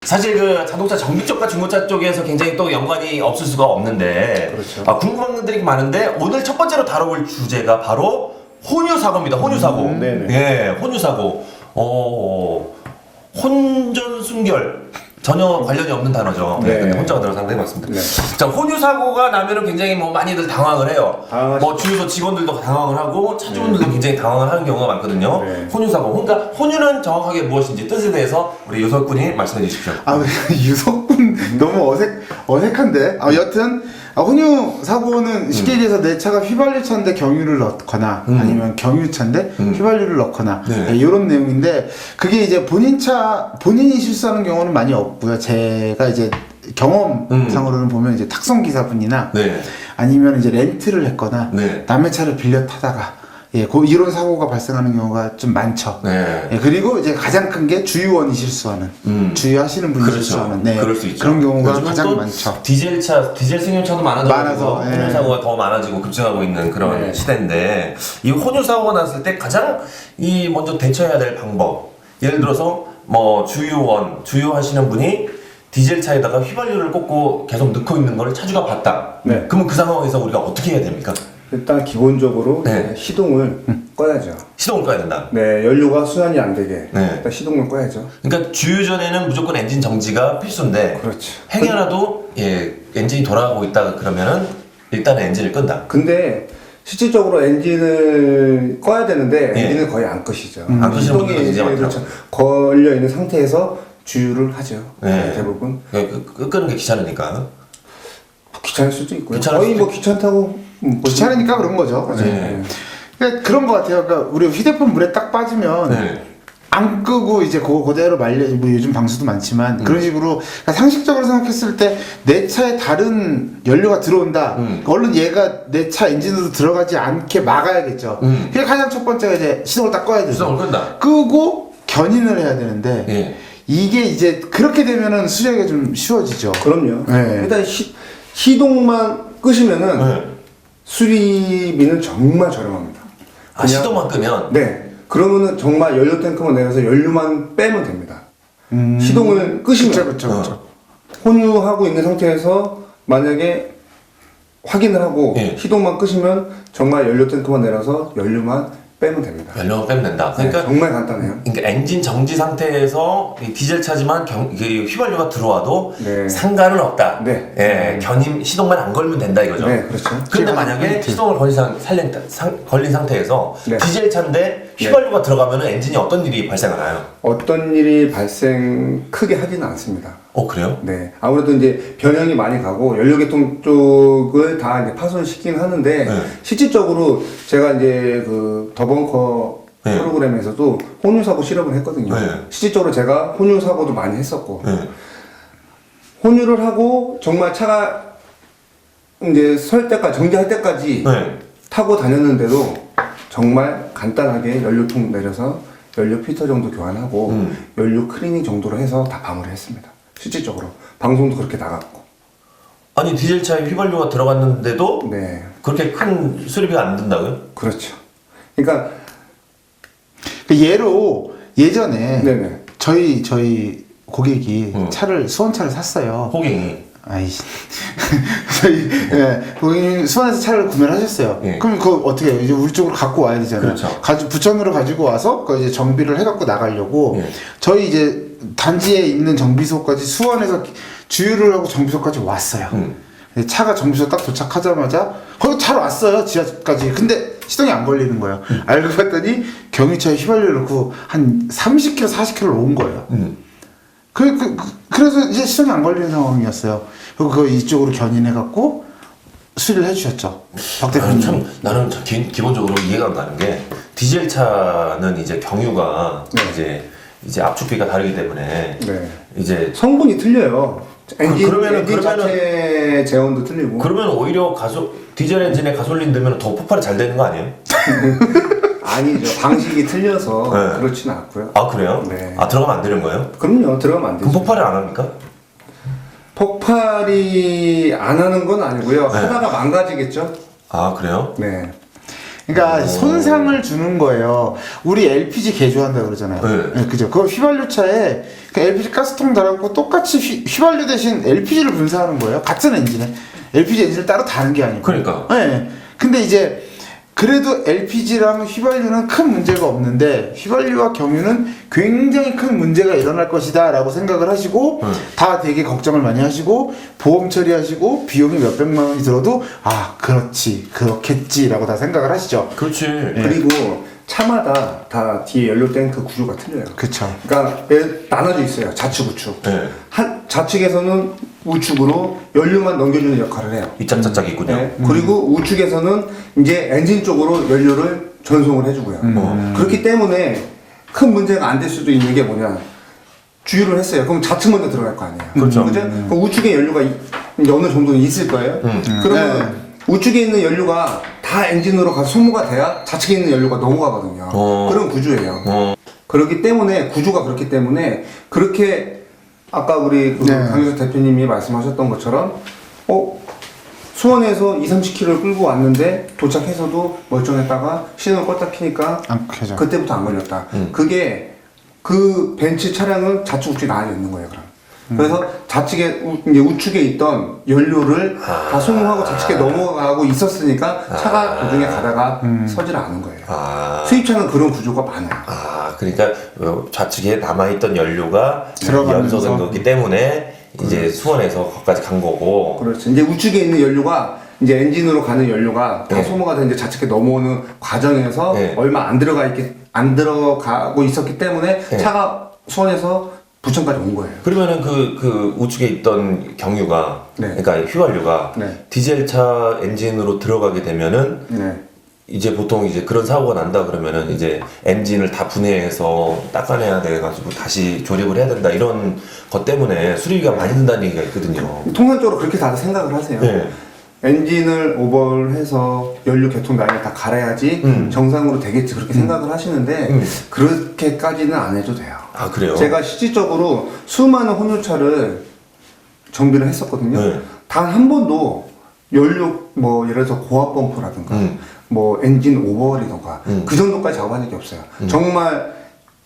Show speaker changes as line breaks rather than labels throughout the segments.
사실 그 자동차 정비 쪽과 중고차 쪽에서 굉장히 또 연관이 없을 수가 없는데
그렇죠.
궁금한 것들이 많은데 오늘 첫 번째로 다뤄볼 주제가 바로 혼유 사고입니다. 혼유 사고.
네네.
예, 혼유 사고. 혼전 순결. 전혀 관련이 없는 단어죠. 네.
네.
근데 혼자가 들어서 상당히 많습니다.
네.
자, 혼유 사고가 나면은 굉장히 뭐 많이들 당황을 해요.
당황하시죠.
뭐 주유소 직원들도 당황을 하고 차주분들도 굉장히 당황을 하는 경우가 많거든요.
네.
혼유 사고. 그러니까 혼유는 정확하게 무엇인지 뜻에 대해서 우리 유석군이 말씀해 주십시오.
유석군 너무 어색한데. 여튼 혼유 사고는 쉽게 얘기해서 내 차가 휘발유 차인데 경유를 넣거나 아니면 경유차인데 휘발유를 넣거나
네.
이런 내용인데 그게 이제 본인이 실수하는 경우는 많이 없고요. 제가 이제 경험상으로는 보면 이제 탁송 기사분이나
네.
아니면 이제 렌트를 했거나
네.
남의 차를 빌려 타다가 이런 사고가 발생하는 경우가 좀 많죠.
네.
그리고 이제 가장 큰 게 주유원이 실수하는, 주유하시는 분이
그렇죠.
실수하는,
그럴 수 있죠.
그런 경우가
요즘은
가장
또
많죠.
디젤 승용차도 많아서 혼유
네.
사고가 더 많아지고 급증하고 있는 그런
네.
시대인데 이 혼유 사고가 났을 때 가장 먼저 대처해야 될 방법. 예를 들어서 뭐 주유하시는 분이 디젤 차에다가 휘발유를 꽂고 계속 넣고 있는 걸 차주가 봤다.
네.
그러면 그 상황에서 우리가 어떻게 해야 됩니까?
일단 기본적으로
네.
시동을 꺼야죠.
시동을 꺼야 된다.
네, 연료가 순환이 안 되게
네.
일단 시동을 꺼야죠.
그러니까 주유 전에는 무조건 엔진 정지가 필수인데
그렇죠.
행여라도 엔진이 돌아가고 있다 그러면은 일단은 엔진을 끈다.
근데 실질적으로 엔진을 꺼야 되는데
예.
엔진을 거의 안 끄시죠.
안 끄시는
시동이
분들도 굉장히
이제
많더라고요.
걸려 있는 상태에서 주유를 하죠.
네.
대부분
끄는 게 귀찮으니까.
귀찮을 수도 있고요.
귀찮을
거의
수도
뭐 귀찮다고
귀찮으니까 그런 거죠.
네.
그러니까 그런 거 같아요. 그러니까 우리 휴대폰 물에 딱 빠지면
네.
안 끄고 이제 그대로 뭐 요즘 방수도 많지만 그런 식으로 그러니까 상식적으로 생각했을 때 내 차에 다른 연료가 들어온다. 얼른 얘가 내 차 엔진으로 들어가지 않게 막아야겠죠. 그게 가장 첫 번째가 이제 시동을 딱 꺼야 되죠.
시동을 끈다.
끄고 견인을 해야 되는데
예.
이게 이제 그렇게 되면은 수리하기가 좀 쉬워지죠.
그럼요.
네.
일단 시동만 끄시면은
네.
수리비는 정말 저렴합니다.
아, 시동만 끄면
네. 그러면은 정말 연료 탱크만 내려서 연료만 빼면 됩니다. 시동을 끄시면
그렇죠.
혼유하고 있는 상태에서 만약에 확인을 하고
예.
시동만 끄시면 정말 연료 탱크만 내려서 연료만 빼면 됩니다.
연료만 빼면 된다.
네,
그러니까
정말 간단해요.
엔진 정지 상태에서 이 디젤 차지만 이게 휘발유가 들어와도
네.
상관은 없다.
네.
예, 시동만 안 걸면 된다 이거죠.
네, 그렇죠.
그런데 만약에 시동을 걸린 상태에서
네.
디젤 차인데 휘발유가 들어가면 엔진이 어떤 일이 발생하나요?
어떤 일이 크게 하지는 않습니다.
그래요?
네. 아무래도 이제 변형이 많이 가고 연료계통 쪽을 다 이제 파손시키긴 하는데
네.
실질적으로 제가 이제 그 더벙커
네.
프로그램에서도 혼유 사고 실험을 했거든요.
네.
실질적으로 제가 혼유 사고도 많이 했었고
네.
혼유를 하고 정말 차가 이제 정지할 때까지
네.
타고 다녔는데도 정말 간단하게 연료통 내려서 연료 필터 정도 교환하고 연료 클리닝 정도로 해서 다 마무리했습니다. 실질적으로 방송도 그렇게 나갔고.
아니 디젤 차에 휘발유가 들어갔는데도
네,
그렇게 큰 수리비가 안 든다고요?
그렇죠. 그러니까
예로 예전에
네네.
저희 고객이 수원차를 샀어요.
호갱이.
아이씨. 고객님 수원에서 차를 구매를 하셨어요.
예.
그럼 그거 어떻게 해요? 이제 우리 쪽으로 갖고 와야 되잖아요.
그렇죠.
부천으로 가지고 와서 그 이제 정비를 해갖고 나가려고
예.
저희 이제 단지에 있는 정비소까지 수원에서 주유를 하고 정비소까지 왔어요. 근데 차가 정비소 딱 도착하자마자 거기 잘 왔어요. 지하까지. 근데 시동이 안 걸리는 거예요. 알고 봤더니 경유차에 휘발유를 넣고 한 30km, 40km를 온 거예요. 그래서 이제 시동이 안 걸리는 상황이었어요. 그리고 그거 이쪽으로 견인해갖고 수리를 해주셨죠. 박 대표님.
나는 참 기본적으로 이해가 안 가는 게 디젤 차는 이제 경유가
네.
이제 압축비가 다르기 때문에
네.
이제
성분이 틀려요. 엔진
그러면은-
자체 제온도 틀리고.
그러면 오히려 디젤 엔진에 가솔린 넣으면 더 폭발이 잘 되는 거 아니에요?
아니죠. 방식이 틀려서
네.
그렇지는 않고요.
아 그래요?
네.
들어가면 안 되는 거예요?
그럼요. 들어가면 안 되죠.
그럼 폭발을 안 합니까?
폭발이 안 하는 건 아니고요.
네.
하다가 망가지겠죠.
아 그래요?
네.
그러니까 손상을 주는 거예요. 우리 LPG 개조한다 그러잖아요.
네.
네, 그죠? 그 휘발유차에 그 LPG 가스통 달아놓고 똑같이 휘발유 대신 LPG를 분사하는 거예요. 같은 엔진에 LPG 엔진을 따로 다는 게 아니고.
그러니까.
네. 근데 이제 그래도 LPG랑 휘발유는 큰 문제가 없는데 휘발유와 경유는 굉장히 큰 문제가 일어날 것이다 라고 생각을 하시고 다 되게 걱정을 많이 하시고 보험 처리하시고 비용이 몇백만 원이 들어도 아 그렇지 그렇겠지 라고 다 생각을 하시죠.
그렇지.
그리고 차마다 다 뒤에 연료 탱크 구조가 틀려요.
그쵸.
그러니까 나눠져 있어요. 좌측, 우측.
네.
한 좌측에서는 우측으로 연료만 넘겨주는 역할을 해요.
이짝저짝 있군요.
네. 그리고 우측에서는 이제 엔진 쪽으로 연료를 전송을 해주고요. 그렇기 때문에 큰 문제가 안 될 수도 있는 게 뭐냐. 주유를 했어요. 그럼 좌측 먼저 들어갈 거 아니에요.
그렇죠.
그죠? 그럼 우측에 연료가 이제 어느 정도는 있을 거예요. 그러면 우측에 있는 연료가 다 엔진으로 가서 소모가 돼야 좌측에 있는 연료가 넘어가거든요. 그런 구조예요. 그렇기 때문에 구조가 그렇기 때문에 그렇게 아까 우리 그 강유석 대표님이 말씀하셨던 것처럼 수원에서 20-30km를 끌고 왔는데 도착해서도 멀쩡했다가 시동을 껐다 키니까
안 켜져.
그때부터 안 걸렸다. 그게 그 벤츠 차량은 좌측 우측에 나뉘어 있는 거예요. 그럼. 그래서 좌측에 이제 우측에 있던 연료를 다 소모하고 좌측에 넘어가고 있었으니까 차가 도중에 가다가 서질 않은 거예요. 수입차는 그런 구조가 많아요.
그러니까 좌측에 남아있던 연료가
들어가면서.
연소된 거기 때문에 이제 수원에서 거기까지 간 거고.
그렇죠. 이제 우측에 있는 연료가 이제 엔진으로 가는 연료가 다
네.
소모가 돼 이제 좌측에 넘어오는 과정에서
네.
얼마 안 들어가고 있었기 때문에
네.
차가 수원에서 부천까지 온 거예요.
그러면은 그 우측에 있던 경유가,
네.
그러니까 휘발유가
네.
디젤차 엔진으로 들어가게 되면은
네.
이제 보통 이제 그런 사고가 난다 그러면은 이제 엔진을 다 분해해서 닦아내야 돼가지고 다시 조립을 해야 된다 이런 것 때문에 수리비가 많이 든다는 얘기가 있거든요.
통상적으로 그렇게 다들 생각을 하세요.
네.
엔진을 오버해서 연료 개통 라인을 다 갈아야지 정상으로 되겠지 그렇게 생각을 하시는데 그렇게까지는 안 해도 돼요.
아 그래요?
제가 실질적으로 수많은 혼유차를 정비를 했었거든요.
네.
단 한 번도 연료 뭐 예를 들어서 고압 펌프라든가 뭐 엔진 오버홀이던가 그 정도까지 작업한 적이 없어요. 정말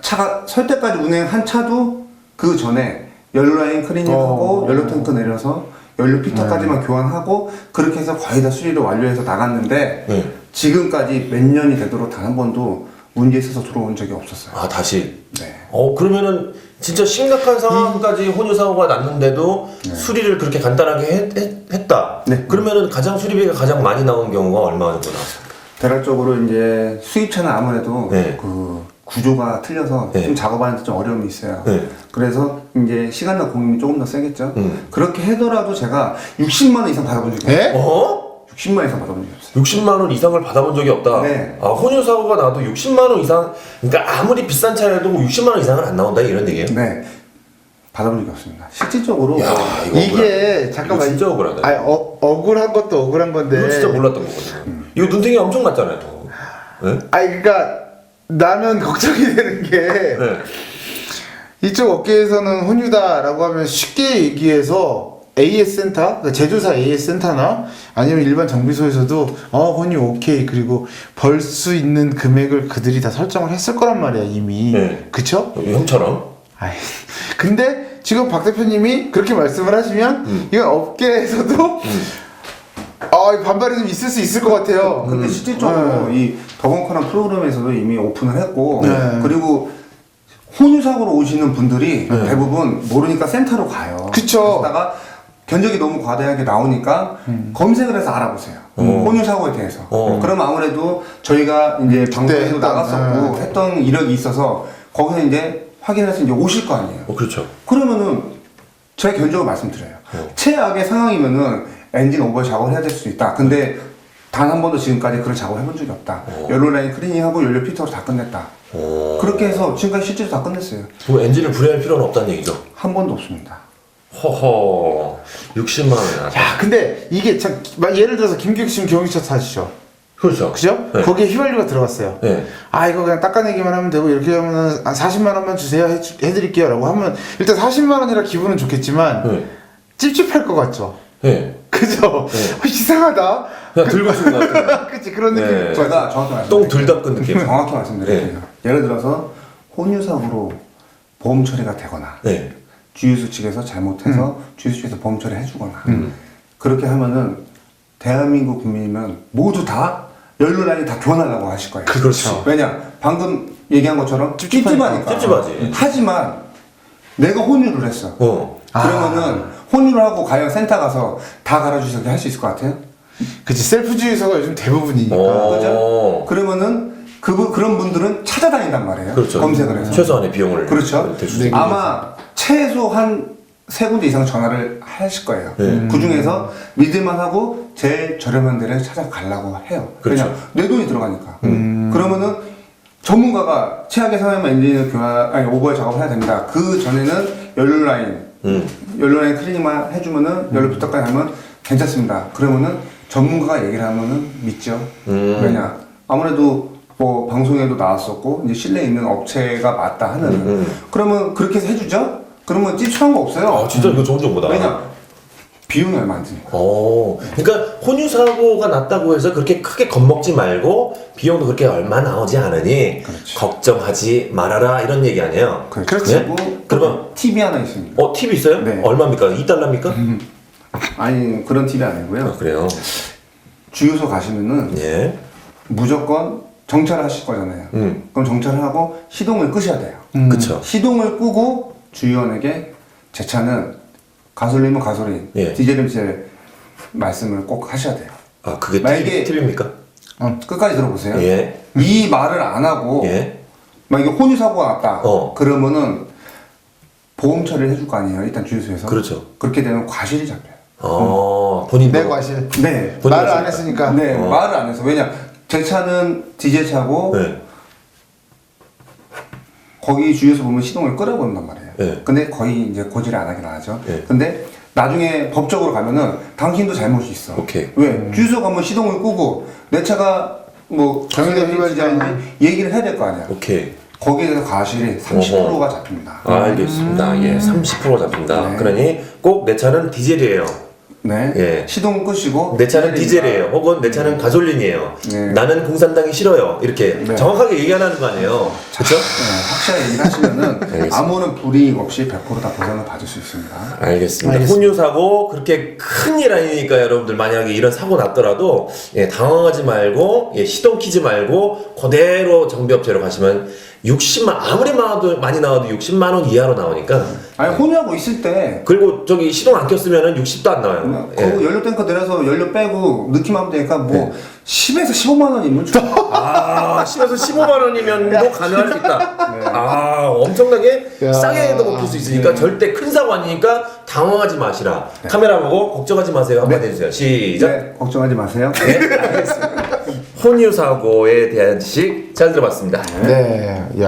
차가 설 때까지 운행한 차도 그 전에 연료 라인 클리닝하고 연료 탱크 내려서 연료 피터까지만 교환하고 그렇게 해서 거의 다 수리를 완료해서 나갔는데
네.
지금까지 몇 년이 되도록 단 한 번도 문제 있어서 들어온 적이 없었어요.
아 다시.
네.
그러면은 진짜 심각한 상황까지 혼유 사고가 났는데도 수리를 그렇게 간단하게 했다.
네.
그러면은 가장 수리비가 가장 많이 나온 경우가 얼마 정도 나왔어요?
대략적으로 이제 수입차는 아무래도
네.
그 구조가 틀려서
네.
좀 작업하는데 좀 어려움이 있어요.
네.
그래서 이제 시간과 공임이 조금 더 세겠죠. 그렇게 하더라도 제가 60만 원 이상 받아본 적이 없어요.
에?
60만 원 이상 받아본 적이 없어요.
60만 원 이상을 받아본 적이 없다.
네.
혼유 사고가 나도 60만 원 이상, 그러니까 아무리 비싼 차여도 60만 원 이상은 안 나온다 이런 얘기예요.
네. 받아본 적이 없습니다. 실질적으로
야, 이거
이게
억울하다.
잠깐만
이거 진짜 억울하다.
아니 억울한 것도 억울한 건데
이거 진짜 몰랐던 거거든요. 이거 눈탱이 엄청 맞잖아요. 네?
아니 그러니까 나는 걱정이 되는 게
네.
이쪽 업계에서는 혼유다라고 하면 쉽게 얘기해서 AS 센터, 그러니까 제조사 AS 센터나 아니면 일반 정비소에서도 혼유 오케이 그리고 벌 수 있는 금액을 그들이 다 설정을 했을 거란 말이야 이미.
네.
그쵸?
형처럼.
아이, 근데 지금 박 대표님이 그렇게 말씀을 하시면 이건 업계에서도 반발이 좀 있을 수 있을 것 같아요.
근데 실질적으로 이 더벙커란 프로그램에서도 이미 오픈을 했고
네.
그리고 혼유 사고로 오시는 분들이 대부분 모르니까 센터로 가요.
그쵸.
그러다가 견적이 너무 과다하게 나오니까 검색을 해서 알아보세요. 혼유 사고에 대해서. 그럼 아무래도 저희가 이제 방송에도
했던,
나갔었고 했던 이력이 있어서 거기서 이제 확인해서 이제 오실 거 아니에요.
그렇죠.
그러면은 제 견적을 말씀드려요. 최악의 상황이면은 엔진 오버 작업을 해야 될 수 있다. 근데 단 한 번도 지금까지 그런 작업을 해본 적이 없다. 연료 라인 클리닝하고 연료 피터로 다 끝냈다. 그렇게 해서 지금까지 실제로 다 끝냈어요.
그럼 엔진을 분해할 필요는 없다는 얘기죠.
한 번도 없습니다.
허허. 60만 원이나.
야 근데 이게 참 예를 들어서 김기욱 씨는 경유차 타시죠.
그렇죠.
그죠?
네.
거기에 휘발유가 들어갔어요.
네.
이거 그냥 닦아내기만 하면 되고 이렇게 하면 40만 원만 주세요 해드릴게요 라고 하면 일단 40만 원이라 기분은 좋겠지만
네.
찝찝할 것 같죠.
네.
그죠?
네.
이상하다.
그냥 들고 싶은 것 같아요.
그치 그런 느낌.
네.
제가 정확히
똥 들 닦은 느낌.
정확히 말씀드릴게요.
네.
예를 들어서 혼유사고로 보험 처리가 되거나
네.
주유소 측에서 잘못해서 주유소 측에서 보험 처리 해주거나 그렇게 하면은 대한민국 국민이면 모두 다 연료라인이 다 교환하려고 하실 거예요.
그렇죠.
왜냐 방금 얘기한 것처럼 찝찝하니까.
찝찝하지.
하지만 내가 혼유를 했어.
아.
그러면은 혼유를 하고 과연 센터 가서 다 갈아주셔서 할 수 있을 것 같아요?
그치 셀프 주유소가 요즘 대부분이니까.
그죠? 그러면은 그런 분들은 찾아다닌단 말이에요.
그렇죠.
검색을 해서.
최소한의 비용을
그렇죠.
댈수 있게.
아마 최소 한 3군데 이상 전화를 하실 거예요. 그 중에서 믿을만하고 제일 저렴한 데를 찾아가려고 해요.
그렇죠.
그냥 내 돈이 들어가니까. 그러면은 전문가가 최악의 상황이면 엔진 교환, 아니 오버헤드 작업을 해야 됩니다. 그 전에는 연료라인 클리닝만 해주면은 연료 부탁까지 하면 괜찮습니다. 그러면은 전문가가 얘기를 하면은 믿죠. 왜냐 아무래도 뭐 방송에도 나왔었고 이제 실내에 있는 업체가 맞다 하면은 그러면 그렇게 해서 해주죠. 그러면 찝찝한 거 없어요.
아 진짜 이거 좋은 정보다.
왜냐 비용이 얼마 안 드니까.
그러니까 혼유 사고가 났다고 해서 그렇게 크게 겁먹지 말고 비용도 그렇게 얼마 나오지 않으니
그렇지.
걱정하지 말아라 이런 얘기 아니에요.
그렇죠.
네?
그리고
그러면
팁이 하나 있습니다.
팁 있어요?
네.
얼마입니까? 2달러입니까?
아니 그런 팁이 아니고요.
그래요.
주유소 가시면은
예.
무조건 정차를 하실 거잖아요. 그럼 정차를 하고 시동을 끄셔야 돼요.
그쵸.
시동을 끄고 주유원에게 제 차는 가솔린이면 가솔린,
예.
디젤이면 디젤 말씀을 꼭 하셔야 돼요.
아 그게
만약에-
팁입니까?
끝까지 들어보세요.
예.
이 말을 안 하고
예.
만약에 혼유 사고가 났다.
어.
그러면은 보험 처리를 해줄 거 아니에요. 일단 주유소에서.
그렇죠.
그렇게 되면 과실이 잡혀요.
본인
내 과실.
네.
본인
말을 안
과실이니까.
했으니까.
네, 말을 안 해서. 왜냐, 제 차는 디젤 차고,
네.
거기 주유소 보면 시동을 끄라고 한단 말이에요.
네.
근데 거의 이제 고지를 안 하긴 하죠.
네.
근데 나중에 법적으로 가면은 당신도 잘못이 있어.
오케이.
왜? 주유소 가면 시동을 끄고, 내 차가 뭐,
정의가 휘발유인지
얘기를 해야 될 거 아니야.
오케이.
거기에 대해서 과실이 30%가 잡힙니다.
알겠습니다. 예, 30% 잡힌다.
네.
그러니 꼭 내 차는 디젤이에요.
네.
예.
시동 끄시고.
내 차는
디젤이니까.
디젤이에요. 혹은 내 차는 가솔린이에요.
네.
나는 공산당이 싫어요. 이렇게
네.
정확하게 얘기하는 거 아니에요. 그렇죠?
네, 확실하게 얘기를 하시면은
알겠습니다.
아무런 불이익 없이 100%다 보상을 받을 수 있습니다.
알겠습니다. 혼유 사고 그렇게 큰일 아니니까 여러분들 만약에 이런 사고 났더라도 예, 당황하지 말고 예, 시동 키지 말고 그대로 정비업체로 가시면 60만 아무리 많이 나와도 60만 원 이하로 나오니까
아니 혼유하고 있을 때
그리고 저기 시동 안 켰으면 60도 안 나와요. 예.
그 연료 탱커 내려서 연료 빼고 넣기만 하면 되니까 뭐 10에서 15만 원이면 좀
10에서 15만 원이면도 가능할 수 있다. 엄청나게
야.
싸게도 먹힐 수 있으니까 절대 큰 사고 아니니까 당황하지 마시라. 카메라 보고 걱정하지 마세요. 한마디 해주세요. 시작.
네, 걱정하지 마세요.
네, 알겠습니다. 혼유 사고에 대한 지식 잘 들어봤습니다.
네. 야.